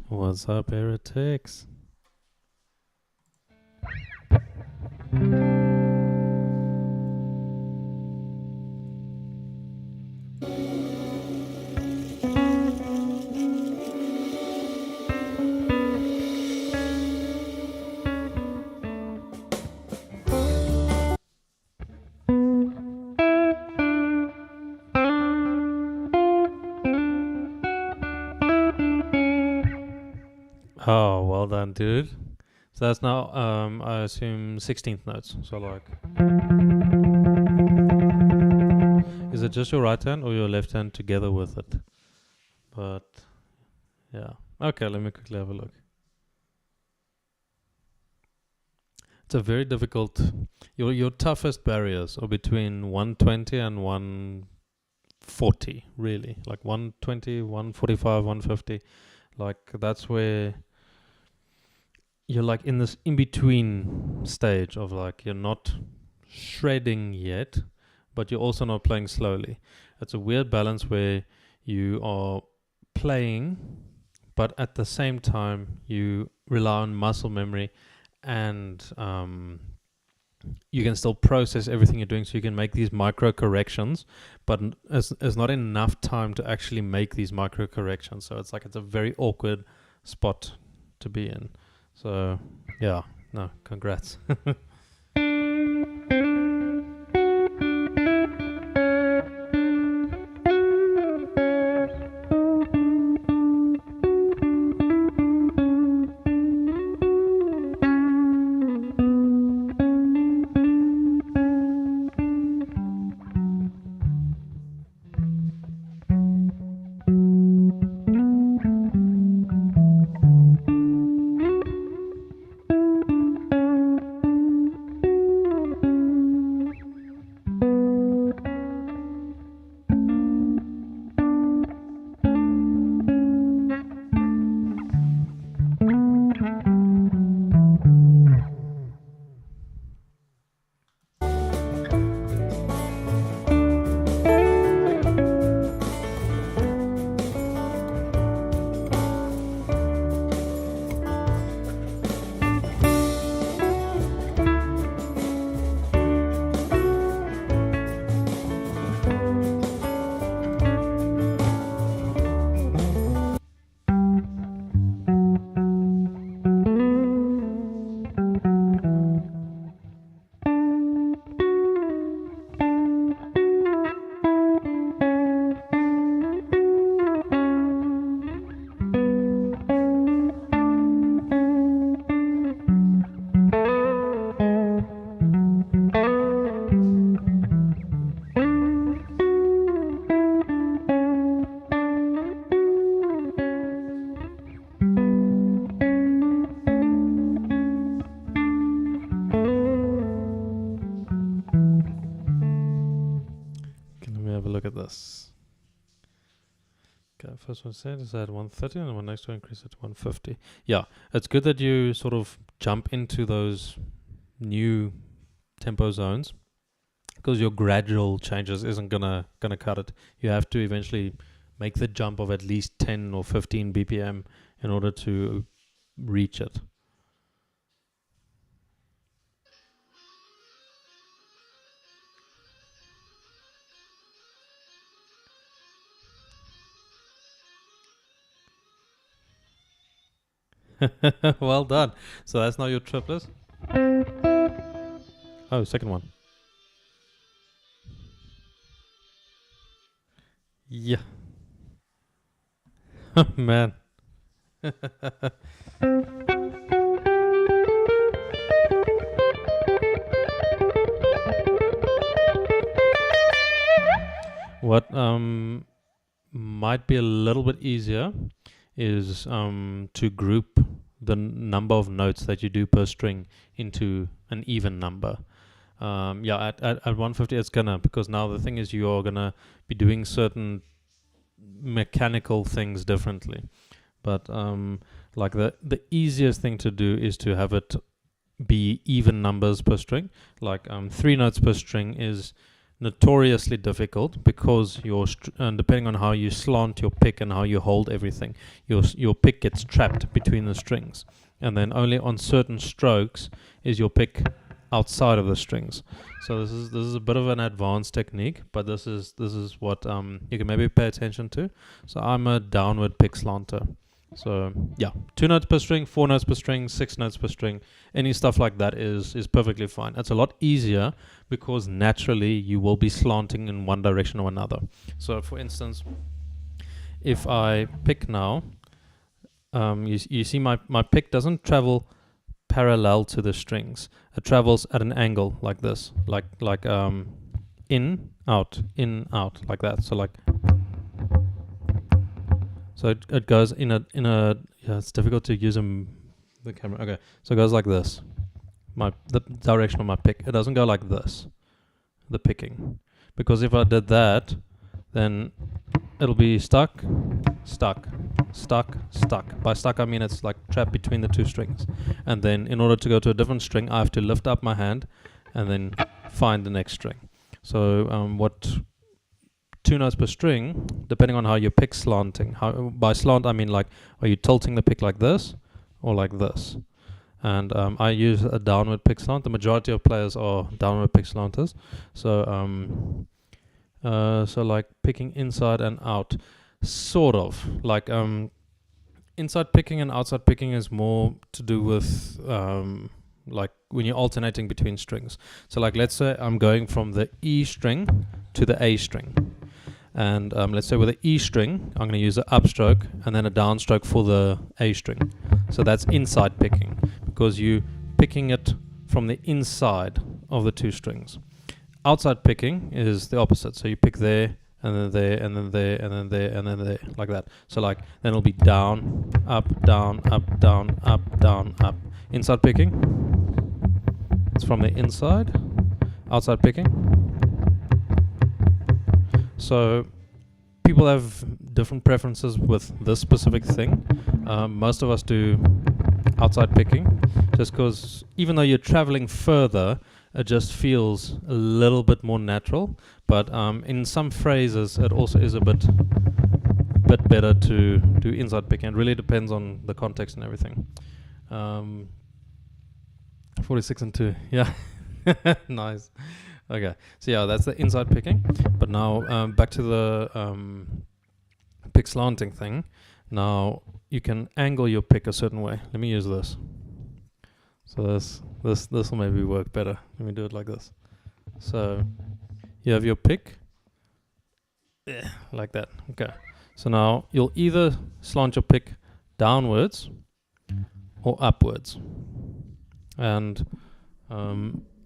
What's up, heretics? Oh, well done, dude. So that's now, I assume, 16th notes. So, like, is it just your right hand or your left hand together with it? But, yeah. Okay, let me quickly have a look. It's a very difficult. Your toughest barriers are between 120 and 140, really. Like 120, 145, 150. Like, that's where you're like in this in between stage of like you're not shredding yet, but you're also not playing slowly. It's a weird balance where you are playing, but at the same time you rely on muscle memory and you can still process everything you're doing, so you can make these micro corrections, but there's not enough time to actually make these micro corrections. So it's like it's a very awkward spot to be in. So, yeah, no, congrats. Can we have a look at this? Okay, first one said is at 130 and the one next to increase it to 150. Yeah, it's good that you sort of jump into those new tempo zones, because your gradual changes isn't gonna cut it. You have to eventually make the jump of at least 10 or 15 BPM in order to reach it. Well done. So that's now your triplets. Oh, second one. Yeah. Man. What might be a little bit easier is to group the number of notes that you do per string into an even number. Yeah, at 150 it's gonna, because now the thing is you're gonna be doing certain mechanical things differently. But like the easiest thing to do is to have it be even numbers per string. Like 3 notes per string is notoriously difficult because depending on how you slant your pick and how you hold everything, your pick gets trapped between the strings, and then only on certain strokes is your pick outside of the strings. So this is a bit of an advanced technique, but this is what you can maybe pay attention to. So I'm a downward pick slanter. So yeah, 2 notes per string, 4 notes per string, 6 notes per string, any stuff like that is perfectly fine. It's a lot easier because naturally you will be slanting in one direction or another. So for instance, if I pick now, you see my pick doesn't travel parallel to the strings. It travels at an angle like this, like in, out, like that. So like, so it goes in a yeah, it's difficult to use the camera. Okay, so it goes like this. The direction of my pick. It doesn't go like this, the picking, because if I did that, then it'll be stuck. By stuck I mean it's like trapped between the 2 strings, and then in order to go to a different string I have to lift up my hand and then find the next string. So what 2 notes per string, depending on how your pick slanting. By slant I mean like, are you tilting the pick like this or like this? And I use a downward pick slant. The majority of players are downward pick slanters. So so like picking inside and out, sort of like inside picking and outside picking is more to do with like when you're alternating between strings. So like let's say I'm going from the E string to the A string, and let's say with the E string I'm going to use an upstroke and then a downstroke for the A string. So that's inside picking, because you picking it from the inside of the 2 strings. Outside picking is the opposite. So you pick there and then there and then there and then there and then there, like that. So like then it'll be down, up, down, up, down, up, down, up. Inside picking, it's from the inside. Outside picking. So people have different preferences with this specific thing. Most of us do outside picking, just because even though you're traveling further, it just feels a little bit more natural. But in some phrases, it also is a bit better to do inside picking. It really depends on the context and everything. 46 and 2, yeah. Nice. Okay, so yeah, that's the inside picking. But now back to the pick slanting thing. Now you can angle your pick a certain way. Let me use this. So this will maybe work better. Let me do it like this. So you have your pick, like that. Okay. So now you'll either slant your pick downwards or upwards. And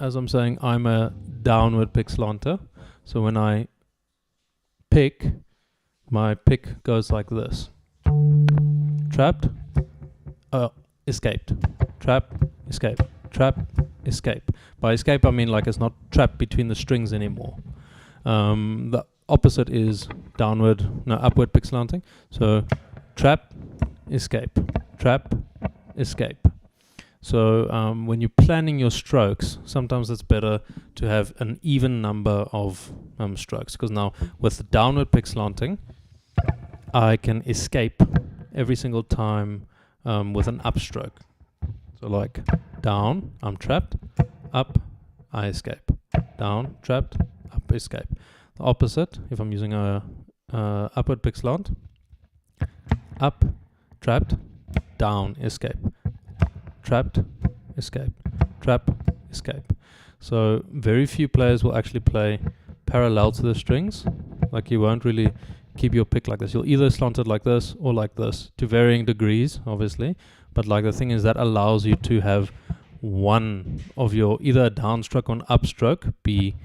as I'm saying, I'm a downward pick slanter. So when I pick, my pick goes like this. Trapped, escaped. Trap, escape. Trap, escape. By escape I mean like it's not trapped between the strings anymore. The opposite is upward pick slanting. So trap, escape. Trap, escape. So when you're planning your strokes, sometimes it's better to have an even number of strokes, because now with the downward pick slanting, I can escape every single time with an upstroke. So like down, I'm trapped, up, I escape. Down, trapped, up, escape. The opposite, if I'm using a upward pick slant, up, trapped, down, escape, trapped, escape, trap, escape. So very few players will actually play parallel to the strings. Like you won't really keep your pick like this. You'll either slant it like this or like this, to varying degrees, obviously. But like the thing is that allows you to have one of your either a downstroke or an upstroke be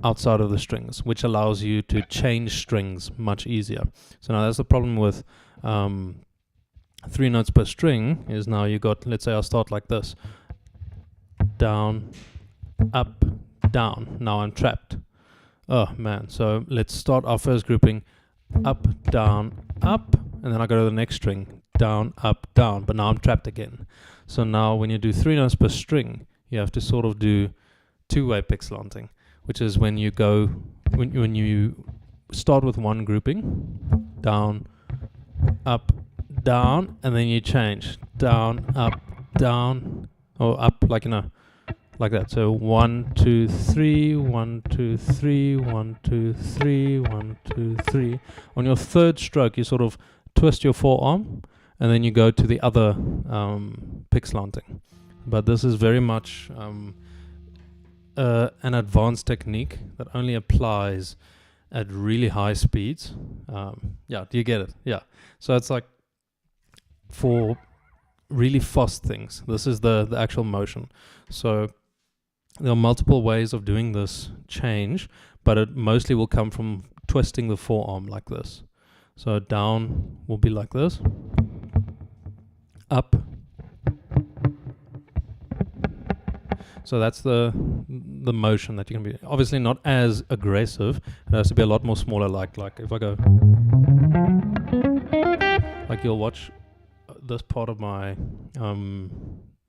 outside of the strings, which allows you to change strings much easier. So now that's the problem with 3 notes per string, is now you got, let's say I'll start like this, down, up, down. Now I'm trapped. Oh man, so let's start our first grouping, up, down, up, and then I go to the next string, down, up, down, but now I'm trapped again. So now when you do 3 notes per string, you have to sort of do two-way pick slanting, which is when you go, when you start with one grouping, down, up, down, and then you change, down, or up, like, you know, like that. So 1, 2, 3, 1, 2, 3, 1, 2, 3, 1, 2, 3. On your third stroke, you sort of twist your forearm, and then you go to the other pick slanting. But this is very much an advanced technique that only applies at really high speeds. Yeah, do you get it? Yeah. So it's like for really fast things, this is the actual motion. So there are multiple ways of doing this change, but it mostly will come from twisting the forearm like this. So down will be like this, up. So that's the motion that you can be. Obviously not as aggressive. It has to be a lot more smaller. Like if I go, like you'll watch this part of my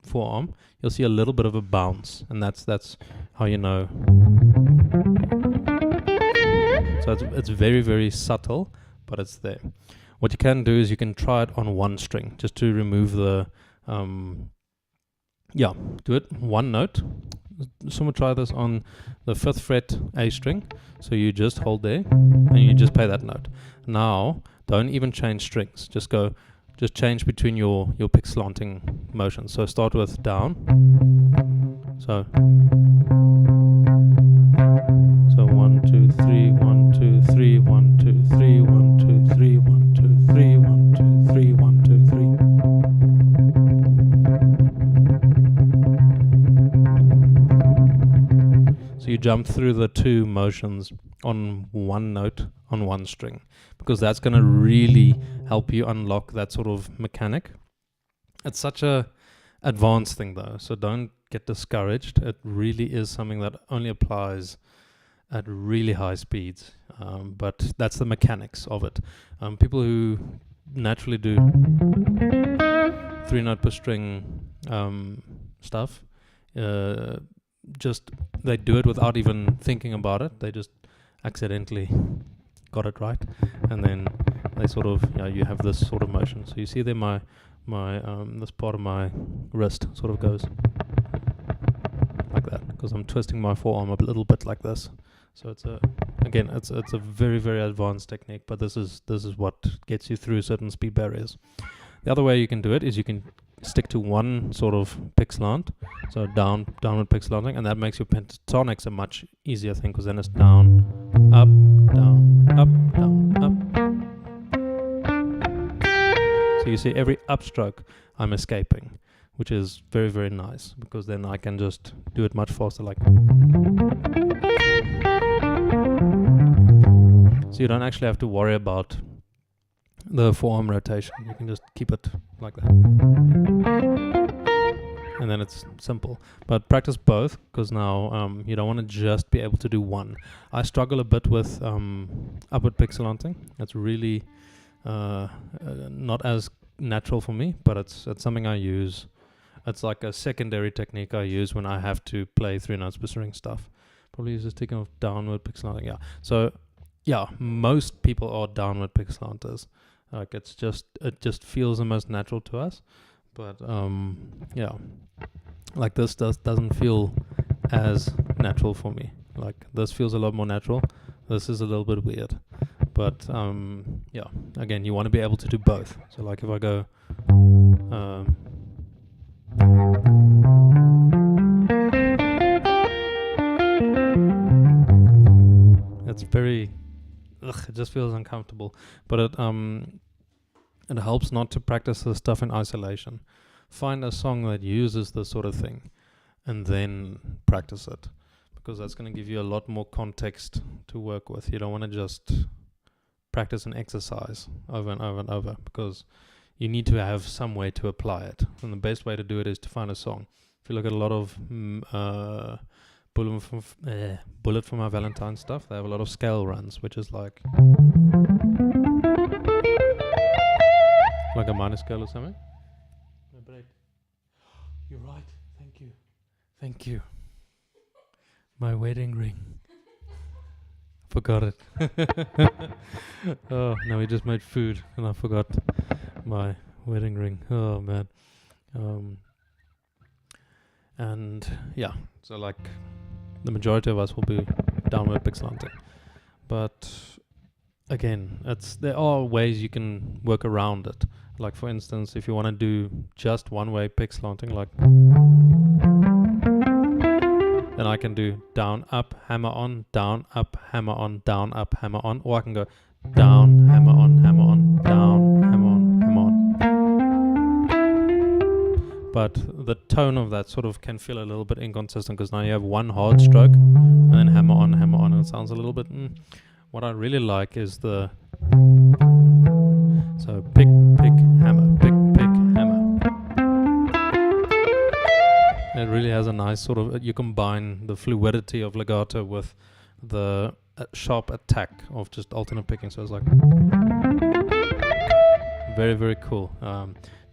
forearm, you'll see a little bit of a bounce, and that's how you know. So it's very, very subtle, but it's there. What you can do is you can try it on one string, just to remove the do it one note. Someone try this on the 5th fret A string. So you just hold there and you just play that note. Now don't even change strings, just change between your pick slanting motions. So start with down, so 1, 2, 3, 1, 2, 3, 1, 2, 3, 1, 2, 3, 1, 2, 3, 1, 2, 3, 1, 2, 3. So you jump through the two motions on one note on one string, because that's going to really help you unlock that sort of mechanic. It's such a advanced thing though, so don't get discouraged. It really is something that only applies at really high speeds, but that's the mechanics of it. People who naturally do 3 note per string stuff, just they do it without even thinking about it. They just accidentally got it right, and then they sort of, you have this sort of motion. So you see there my this part of my wrist sort of goes like that, because I'm twisting my forearm a little bit like this. So it's a very, very advanced technique, but this is what gets you through certain speed barriers. The other way you can do it is you can stick to one sort of pick slant, so downward pick slanting, and that makes your pentatonics a much easier thing, because then it's down, up, down, up, down, up. So you see every upstroke I'm escaping, which is very, very nice, because then I can just do it much faster, like. So you don't actually have to worry about the forearm rotation. You can just keep it like that, and then it's simple. But practice both, because now you don't want to just be able to do one. I struggle a bit with upward pick slanting. It's really not as natural for me, but it's something I use. It's like a secondary technique I use when I have to play 3 notes per string stuff. Probably use this technique of downward pick slanting. Yeah. So yeah, most people are downward pick slanters. Like it just feels the most natural to us. But yeah, like this doesn't feel as natural for me. Like this feels a lot more natural. This is a little bit weird. But yeah, again, you want to be able to do both. So like if I go Um, it's very, it just feels uncomfortable. But it helps not to practice this stuff in isolation. Find a song that uses this sort of thing, and then practice it, because that's going to give you a lot more context to work with. You don't want to just practice an exercise over and over and over, because you need to have some way to apply it. And the best way to do it is to find a song. If you look at a lot of Bullet for My Valentine stuff, they have a lot of scale runs, which is like a minor scale or something. You're right. Thank you. Thank you. My wedding ring. Forgot it. Oh, no, we just made food and I forgot my wedding ring. Oh, man. And yeah, so like the majority of us will be downward pixel hunting. But again, there are ways you can work around it. Like for instance, if you want to do just one-way pixel hunting, like then I can do down, up, hammer on, down, up, hammer on, down, up, hammer on, or I can go down, hammer on, down, hammer on, hammer on. But the tone of that sort of can feel a little bit inconsistent, because now you have one hard stroke and then hammer on, and it sounds a little bit. What I really like is the so pick, hammer, pick, hammer. It really has a nice sort of, you combine the fluidity of legato with the sharp attack of just alternate picking. So it's like very, very cool.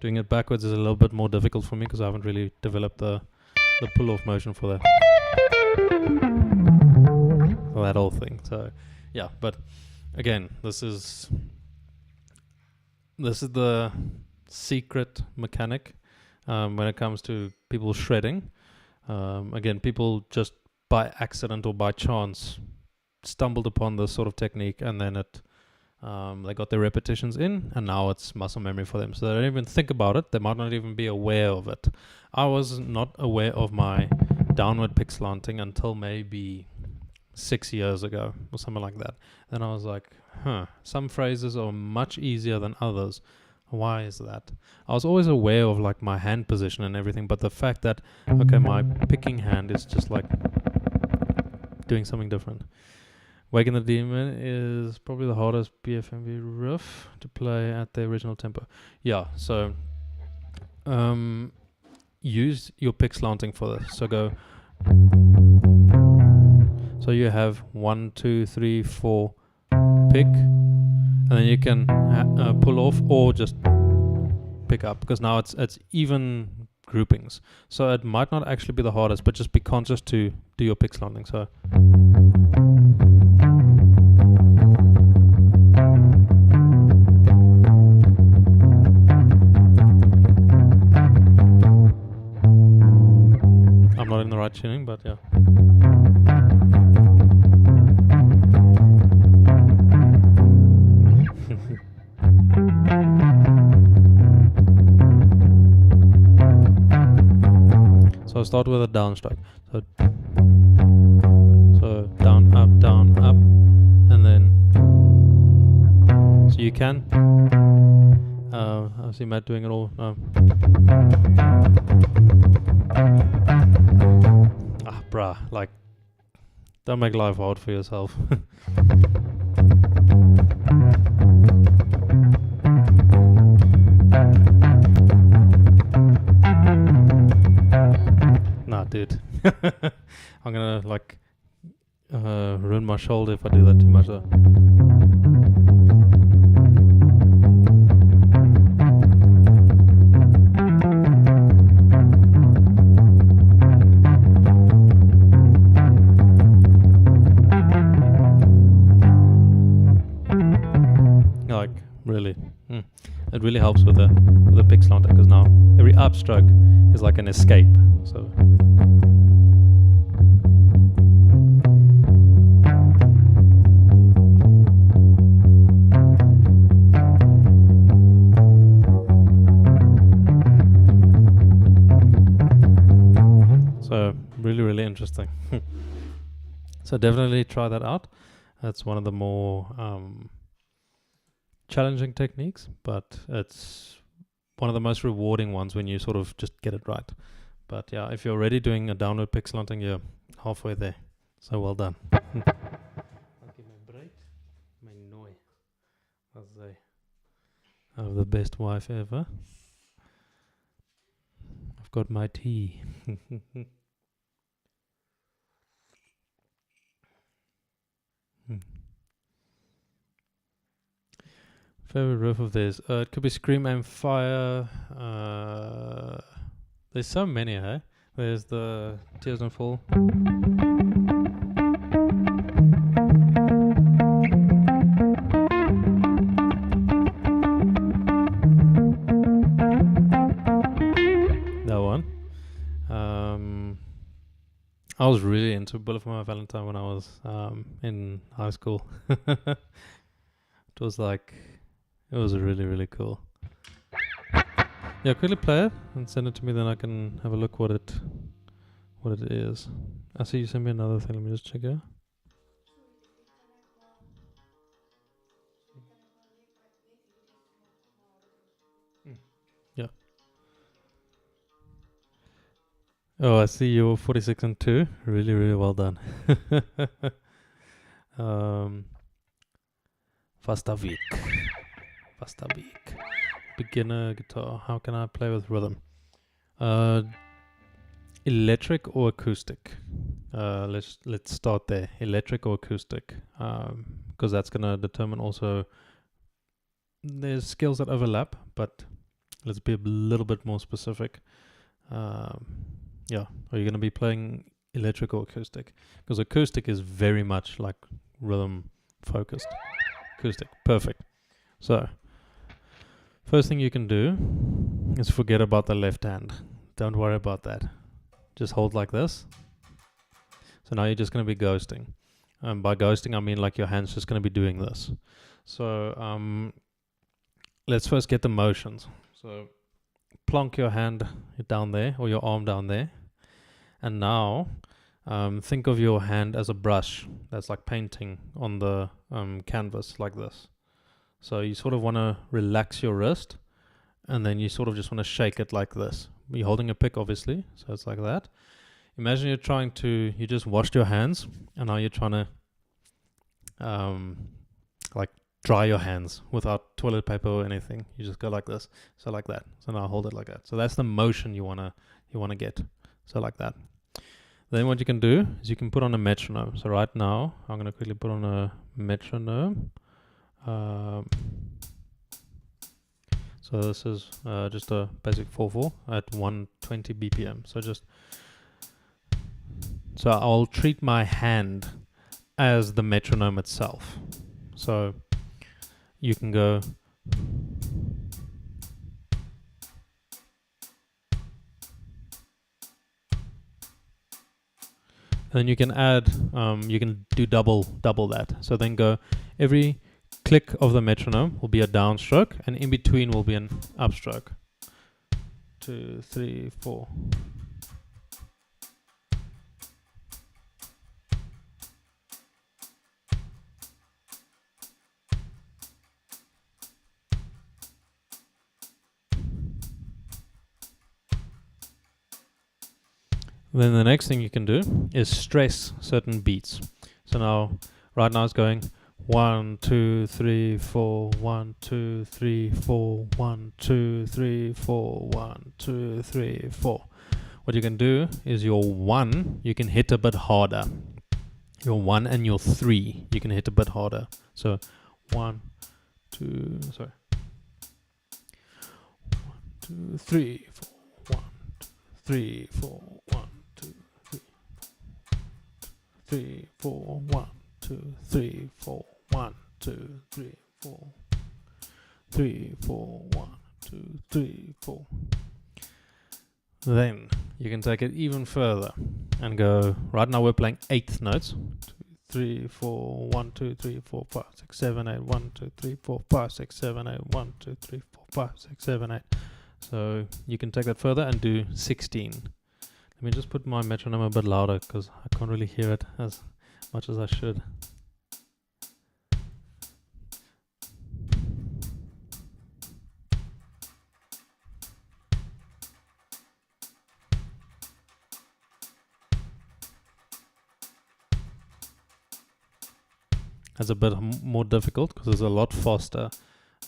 Doing it backwards is a little bit more difficult for me, because I haven't really developed the pull-off motion for that whole thing. So yeah, but again, this is the secret mechanic when it comes to people shredding. Again, people just by accident or by chance stumbled upon this sort of technique, and then they got their repetitions in, and now it's muscle memory for them. So they don't even think about it. They might not even be aware of it. I was not aware of my downward pixel hunting until maybe 6 years ago or something like that. Then I was like, some phrases are much easier than others. Why is that? I was always aware of like my hand position and everything, but the fact that, okay, my picking hand is just like doing something different. Waking the Demon is probably the hardest BFMV riff to play at the original tempo. Yeah, so use your pick slanting for this. So go. So you have 1, 2, 3, 4 pick, and then you can pull off or just pick up, because now it's even groupings. So it might not actually be the hardest, but just be conscious to do your pick slanting. So I'm not in the right tuning, but yeah. So I'll start with a down strike. So down, up, and then so you can. I see Matt doing it all. No. Bruh, like, don't make life hard for yourself. Nah, dude. I'm gonna like ruin my shoulder if I do that too much. Like, really. It really helps with the pick slanter, because now every upstroke is like an escape. So So really, really interesting. So definitely try that out. That's one of the more challenging techniques, but it's one of the most rewarding ones when you sort of just get it right. But yeah, if you're already doing a downward pixel hunting, you're halfway there. So well done. I'll give my break. My noy. As they have the best wife ever. I've got my tea. Favorite riff of theirs? It could be Scream Aim Fire. There's so many, hey? There's the Tears Don't Fall. That one. I was really into Bullet for My Valentine when I was in high school. It was really, really cool. Yeah, quickly play it and send it to me, then I can have a look what it is. I see you sent me another thing. Let me just check it. Yeah. Oh, I see you're 46 and 2. Really, really well done. Vastavik. Beginner guitar. How can I play with rhythm? Electric or acoustic? Let's start there. Electric or acoustic? Because that's gonna determine also. There's skills that overlap, but let's be a little bit more specific. Yeah, are you gonna be playing electric or acoustic? Because acoustic is very much like rhythm focused. Acoustic, perfect. So, first thing you can do is forget about the left hand. Don't worry about that. Just hold like this. So now you're just going to be ghosting. By ghosting, I mean like your hand's just going to be doing this. So let's first get the motions. So plonk your hand down there, or your arm down there. And now think of your hand as a brush that's like painting on the canvas like this. So you sort of want to relax your wrist, and then you sort of just want to shake it like this. You're holding a pick, obviously, so it's like that. Imagine you just washed your hands, and now you're trying to like dry your hands without toilet paper or anything. You just go like this, so like that. So now hold it like that. So that's the motion you wanna get. So like that. Then what you can do is you can put on a metronome. So right now, I'm gonna quickly put on a metronome. So this is just a basic 4/4 at 120 BPM. So I'll treat my hand as the metronome itself. So you can go. And then you can add, you can do double that. So then go, every click of the metronome will be a downstroke, and in between will be an upstroke. 2, 3, 4. Then the next thing you can do is stress certain beats. So now, right now it's going 1, 2, 3, 4, 1, 2, 3, 4, 1, 2, 3, 4, 1, 2, 3, 4. What you can do is your 1, you can hit a bit harder. Your 1 and your 3, you can hit a bit harder. So 1, 2, 3, 4, 1, 2, 3, 4, 1. 3, 4, 1, 2, 3, 4, 1, 2, 3, 4, 3, 4, 1, 2, 3, 4. Then you can take it even further and go. Right now we're playing eighth notes. 2, 3, 4, 1, 2, 3, 4, 5, 6, 7, 8, 1, 2, 3, 4, 5, 6, 7, 8, 1, 2, 3, 4, 5, 6, 7, 8. So you can take that further and do 16. Let me just put my metronome a bit louder because I can't really hear it as much as I should. It's a bit more difficult because it's a lot faster.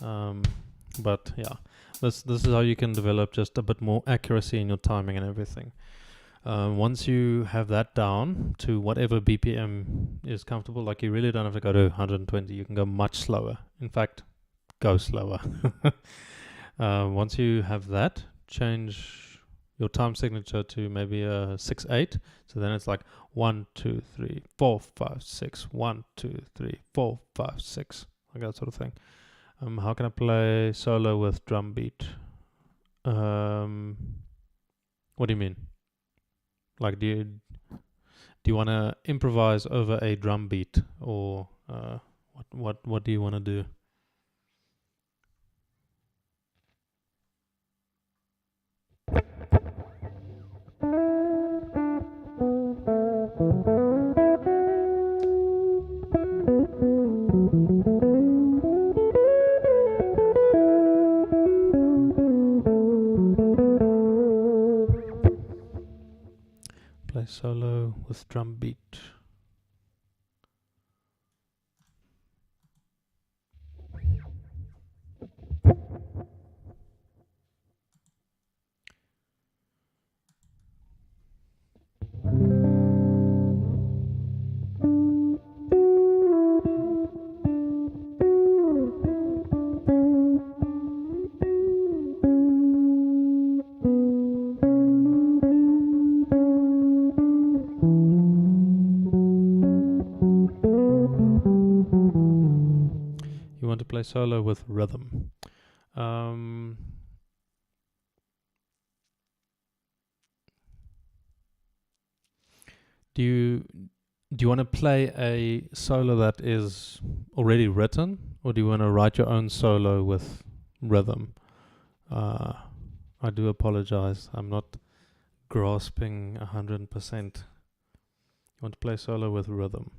But yeah, this is how you can develop just a bit more accuracy in your timing and everything. Once you have that down to whatever BPM is comfortable, like you really don't have to go to 120, you can go much slower. In fact, go slower. Once you have that, change your time signature to maybe a 6/8. So then it's like 1, 2, 3, 4, 5, 6, 1, 2, 3, 4, 5, 6, like that sort of thing. How can I play solo with drum beat? What do you mean? Like, do you want to improvise over a drum beat, or what do you want to do? Play solo with drum beat. You want to play solo with rhythm. Do you want to play a solo that is already written, or do you want to write your own solo with rhythm? I do apologize. I'm not grasping 100%. You want to play solo with rhythm.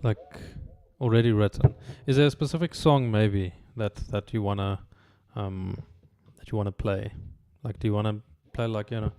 Like already written. Is there a specific song maybe that you wanna play? Like, do you wanna play like, you know?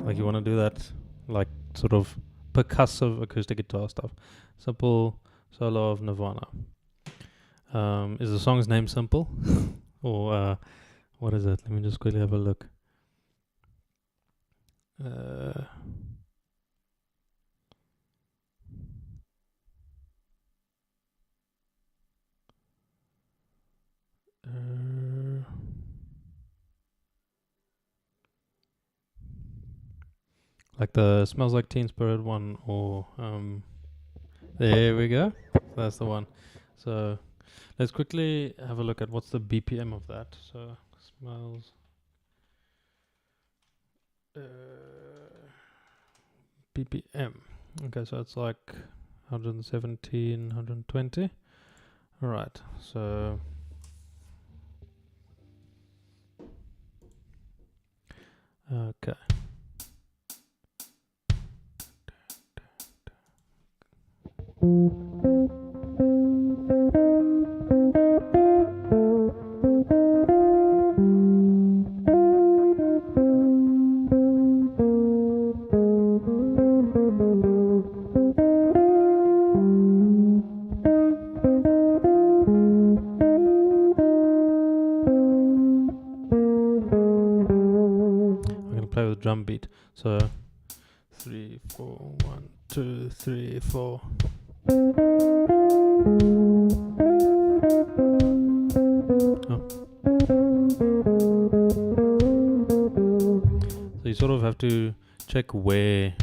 Like, you wanna do that, like, sort of percussive acoustic guitar stuff. Simple solo of Nirvana. Is the song's name Simple? Or what is it? Let me just quickly have a look. Like the Smells Like Teen Spirit one, or there we go. That's the one. So let's quickly have a look at what's the BPM of that. So smells BPM. Okay, so it's like 117, 120. All right. So okay. I'm gonna play with drum beat. So 3, 4, 1, 2, 3, 4. So you sort of have to check where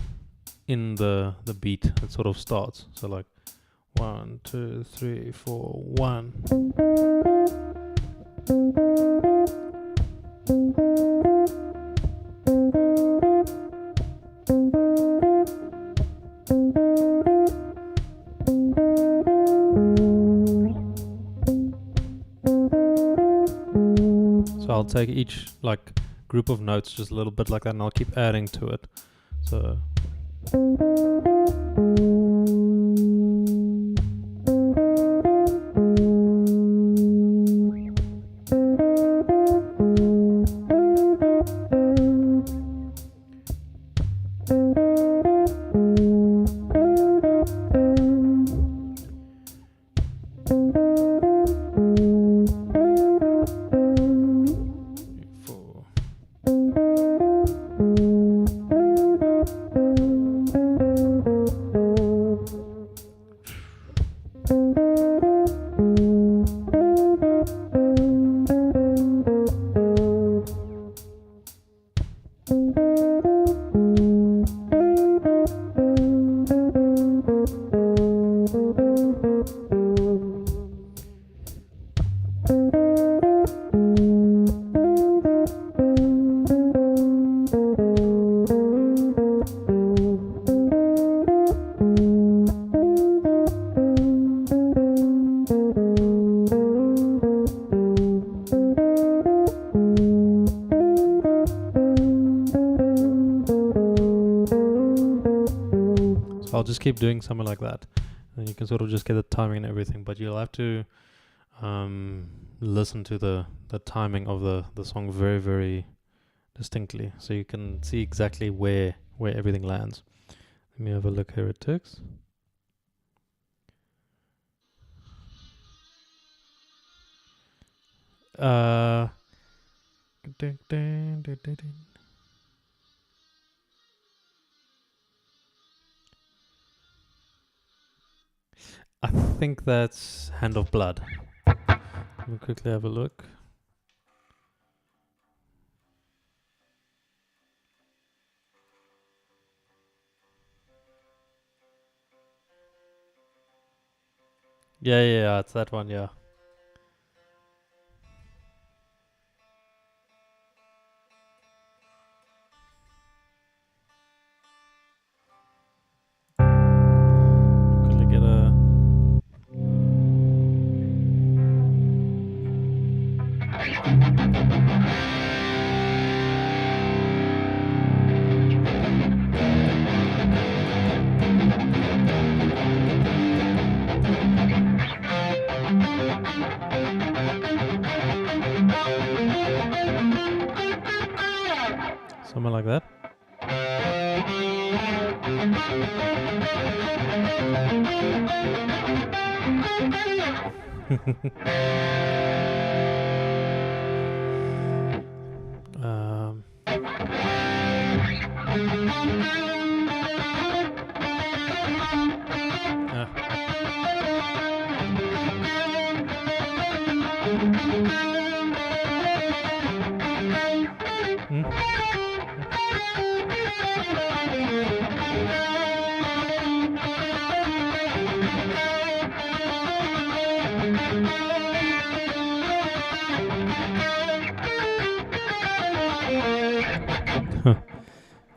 in the beat it sort of starts. So like 1, 2, 3, 4, 1. So I'll take each like group of notes just a little bit like that, and I'll keep adding to it. So I'll just keep doing something like that, and you can sort of just get the timing and everything, but you'll have to listen to the timing of the song very, very distinctly, so you can see exactly where everything lands. Let me have a look here at Tix. I think that's Hand of Blood. Let me quickly have a look. Yeah, it's that one, yeah. Quickly get a... something like that.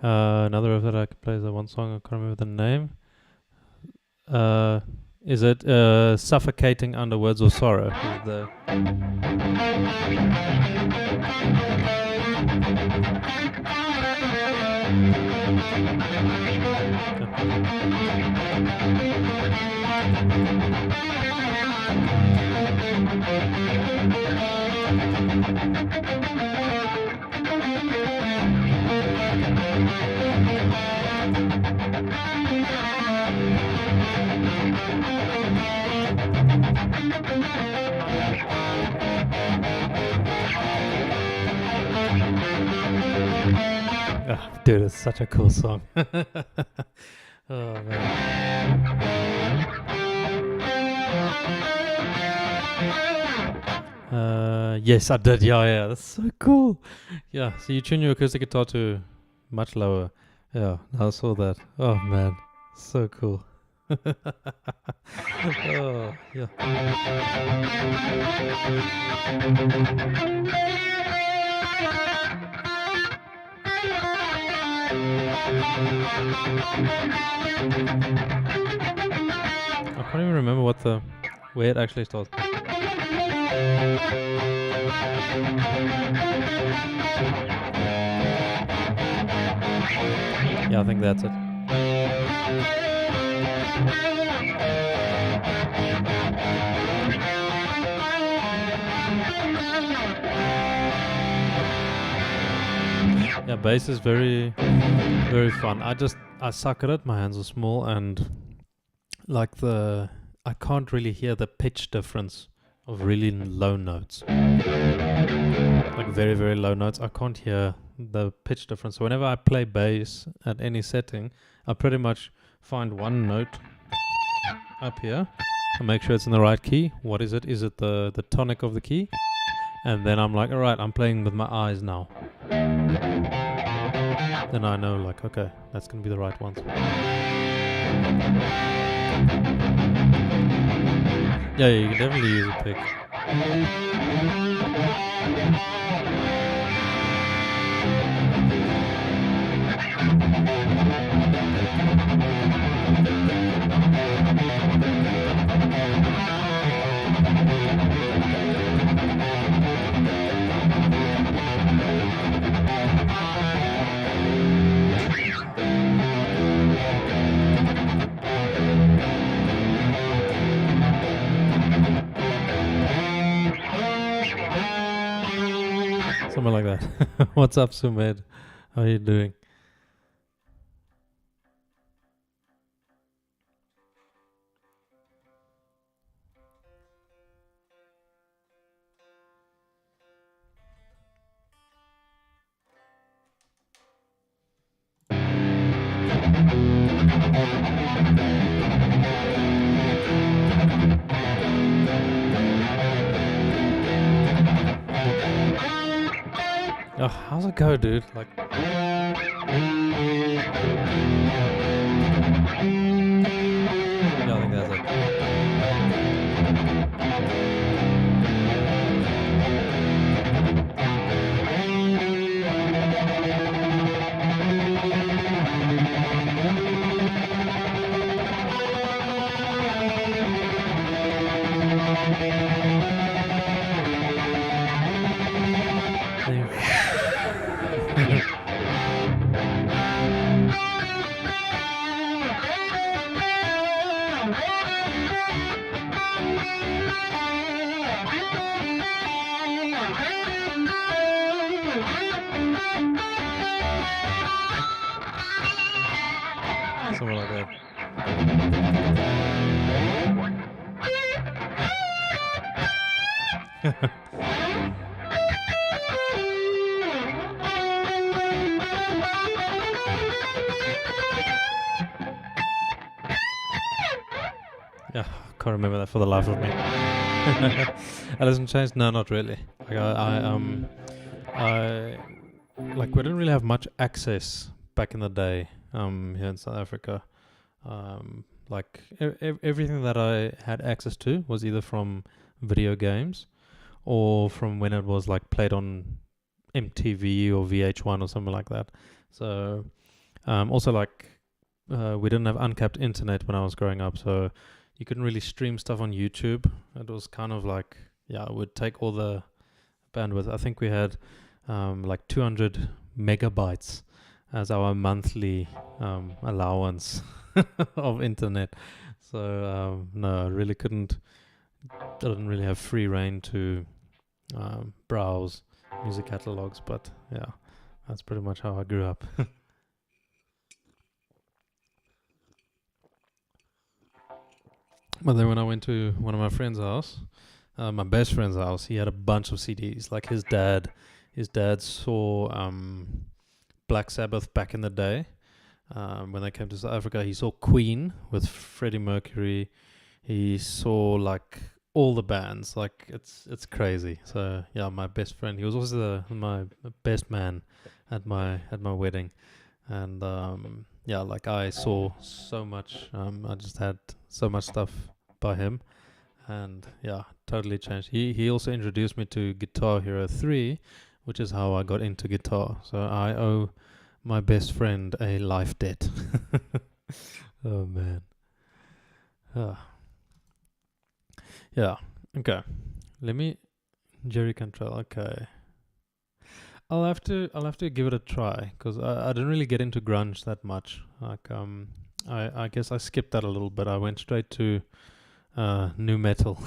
Another of that I could play is the one song, I can't remember the name. Is it Suffocating Under Words of Sorrow? Is the dude, it's such a cool song. Oh man. Yes, I did. Yeah, that's so cool. Yeah, so you tune your acoustic guitar to much lower. Yeah, I saw that. Oh man, so cool. Oh, yeah. I can't even remember where it actually starts. Yeah, I think that's it. Yeah, bass is very, very fun. I suck at it. My hands are small, and like I can't really hear the pitch difference of really low notes. Like very, very low notes. I can't hear the pitch difference. So whenever I play bass at any setting, I pretty much find one note up here and make sure it's in the right key. What is it? Is it the tonic of the key? And then I'm like, all right, I'm playing with my eyes now. Then I know, like, okay, that's gonna be the right ones. Yeah, you can definitely use a pick. Something like that. What's up, Sumed? How are you doing? Oh, how's it go, dude? Like, yeah, I think that's it. Something like that. Yeah, can't remember that for the life of me. Alice in Chains? No, not really. Like I like we didn't really have much access back in the day here in South Africa. Like everything that I had access to was either from video games or from when it was like played on MTV or VH1 or something like that. So also like we didn't have uncapped internet when I was growing up, so you couldn't really stream stuff on YouTube. It was kind of like, yeah, it would take all the bandwidth. I think we had like 200 megabytes as our monthly allowance of internet. So no, I really didn't really have free reign to browse music catalogs, but yeah, that's pretty much how I grew up. But then when I went to one of my friend's house, my best friend's house, he had a bunch of CDs. Like his dad saw Black Sabbath back in the day. When they came to South Africa, he saw Queen with Freddie Mercury. He saw like all the bands. Like it's crazy. So yeah, my best friend. He was also my best man at my wedding, and yeah, like I saw so much. I just had so much stuff by him, and yeah, totally changed. He also introduced me to Guitar Hero 3, which is how I got into guitar. So I owe my best friend a life debt. Oh man. Ah, yeah. Okay. Let me Jerry Cantrell. Okay. I'll have to give it a try because I didn't really get into grunge that much. Like I guess I skipped that a little bit. I went straight to new metal.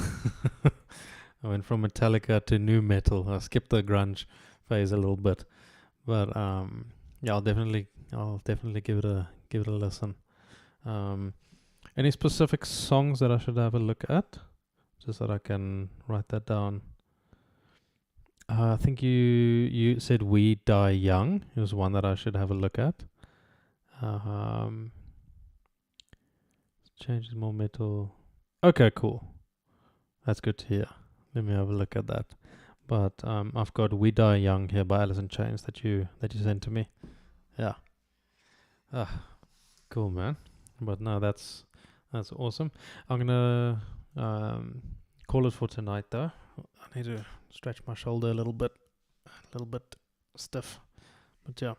I went from Metallica to new metal. I skipped the grunge phase a little bit, but yeah, I'll definitely give it a listen. Um, any specific songs that I should have a look at, just so that I can write that down? I think you said "We Die Young" is one that I should have a look at. Um, changes more metal. Okay, cool. That's good to hear. Let me have a look at that. But I've got "We Die Young" here by Alice in Chains that you sent to me. Yeah. Ah, cool, man. But no, that's awesome. I'm gonna call it for tonight, though. I need to stretch my shoulder a little bit stiff. But yeah,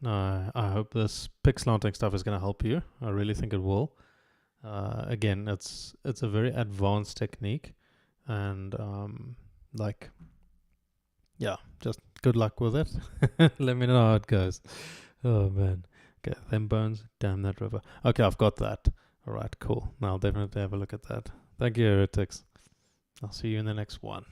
no, I hope this pick slanting stuff is gonna help you. I really think it will. Again, it's a very advanced technique, and like, yeah, just good luck with it. Let me know how it goes. Oh man. Okay, them bones, damn that river. Okay, I've got that. All right, cool. Now I'll definitely have a look at that. Thank you, Heretics. I'll see you in the next one.